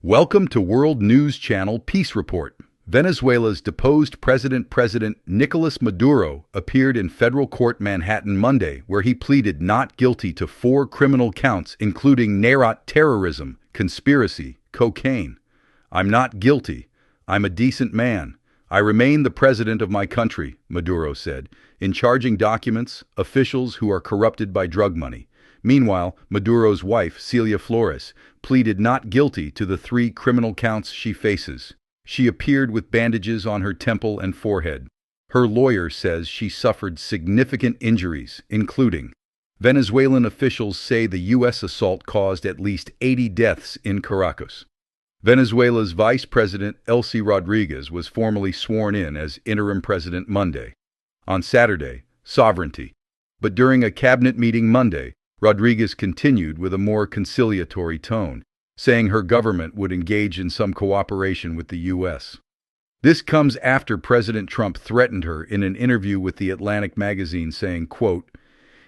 Welcome to World News Channel Peace Report. Venezuela's deposed President Nicolas Maduro appeared in federal court Manhattan Monday, where he pleaded not guilty to 4 criminal counts, including terrorism, conspiracy, cocaine. "I'm not guilty. I'm a decent man. I remain the president of my country," Maduro said, in charging documents officials who are corrupted by drug money. Meanwhile, Maduro's wife, Celia Flores, pleaded not guilty to the 3 criminal counts she faces. She appeared with bandages on her temple and forehead. Her lawyer says she suffered significant injuries, including Venezuelan officials say the U.S. assault caused at least 80 deaths in Caracas. Venezuela's Vice President Elsie Rodriguez was formally sworn in as interim president Monday. On Saturday, sovereignty. But during a cabinet meeting Monday, Rodriguez continued with a more conciliatory tone, saying her government would engage in some cooperation with the U.S. This comes after President Trump threatened her in an interview with The Atlantic magazine, saying, quote,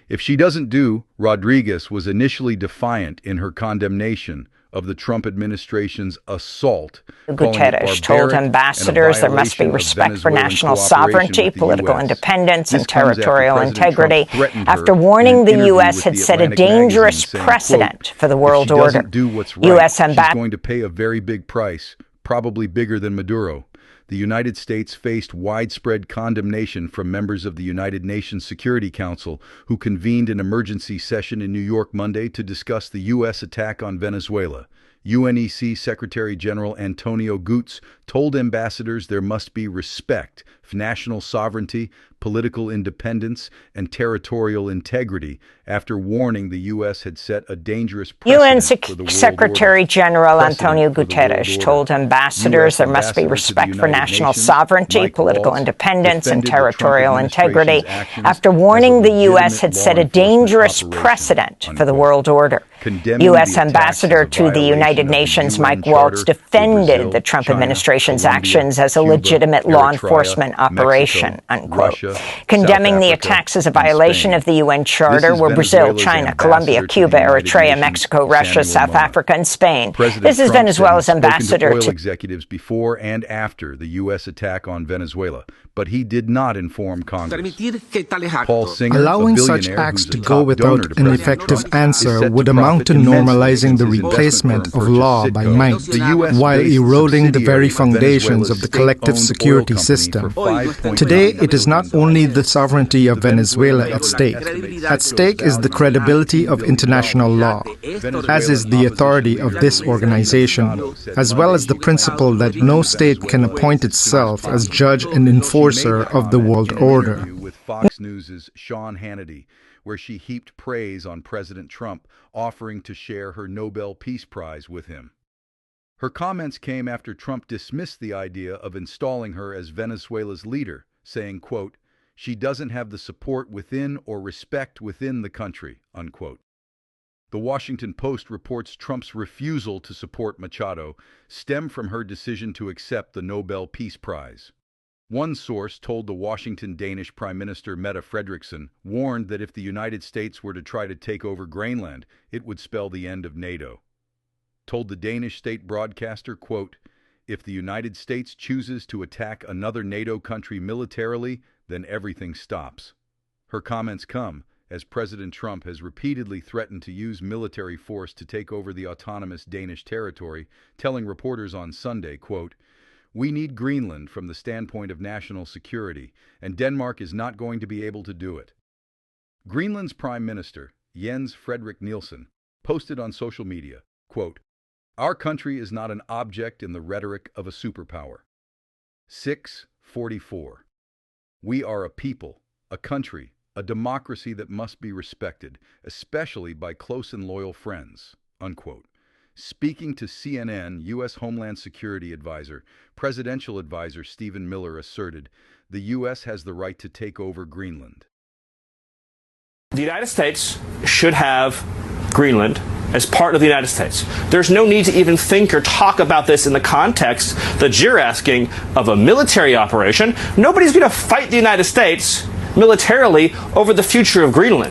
"If she doesn't do," Rodriguez was initially defiant in her condemnation of the Trump administration's assault. Guterres told ambassadors there must be respect for national sovereignty, political independence, and territorial integrity after warning the U.S. had set a dangerous precedent for the world order. U.S. ambassador she's going to pay a very big price, probably bigger than Maduro. The United States faced widespread condemnation from members of the United Nations Security Council, who convened an emergency session in New York Monday to discuss the U.S. attack on Venezuela. UNEC Secretary General Antonio Guterres told ambassadors there must be respect for national sovereignty, political independence, and territorial integrity after warning the U.S. had set a dangerous precedent for the world Secretary order. General Antonio Guterres told ambassadors there must be respect for national sovereignty, political independence, and territorial integrity after warning the U.S. had set a dangerous precedent for the world order. U.S. Ambassador to the United Nations Mike Waltz defended the Trump administration's actions as a legitimate law enforcement operation, unquote. Condemning the attacks as a violation of the UN Charter were Brazil, China, Colombia, Cuba, Eritrea, Mexico, Russia, South Africa, and Spain. This is Venezuela's ambassador to executives before and after the U.S. attack on Venezuela, but he did not inform Congress. Paul Singer, allowing such acts to go without an effective answer would amount to normalizing the replacement of law by might, while eroding the very foundations of the collective security system. Today, it is not only the sovereignty of Venezuela at stake. At stake is the credibility of international law, as is the authority of this organization, as well as the principle that no state can appoint itself as judge and enforcer of the world order. With Fox News' Sean Hannity, where she heaped praise on President Trump, offering to share her Nobel Peace Prize with him. Her comments came after Trump dismissed the idea of installing her as Venezuela's leader, saying, quote, "She doesn't have the support within or respect within the country," unquote. The Washington Post reports Trump's refusal to support Machado stemmed from her decision to accept the Nobel Peace Prize. One source told the Washington Danish Prime Minister Mette Frederiksen warned that if the United States were to try to take over Greenland, it would spell the end of NATO. Told the Danish state broadcaster, quote, "If the United States chooses to attack another NATO country militarily, then everything stops." Her comments come as President Trump has repeatedly threatened to use military force to take over the autonomous Danish territory, telling reporters on Sunday, quote, "We need Greenland from the standpoint of national security, and Denmark is not going to be able to do it." Greenland's Prime Minister, Jens Frederik Nielsen, posted on social media, quote, "Our country is not an object in the rhetoric of a superpower." 644. "We are a people, a country, a democracy that must be respected, especially by close and loyal friends," unquote. Speaking to CNN, U.S. Homeland Security Advisor, Presidential Advisor Stephen Miller asserted the U.S. has the right to take over Greenland. The United States should have Greenland as part of the United States. There's no need to even think or talk about this in the context that you're asking of a military operation. Nobody's going to fight the United States militarily over the future of Greenland.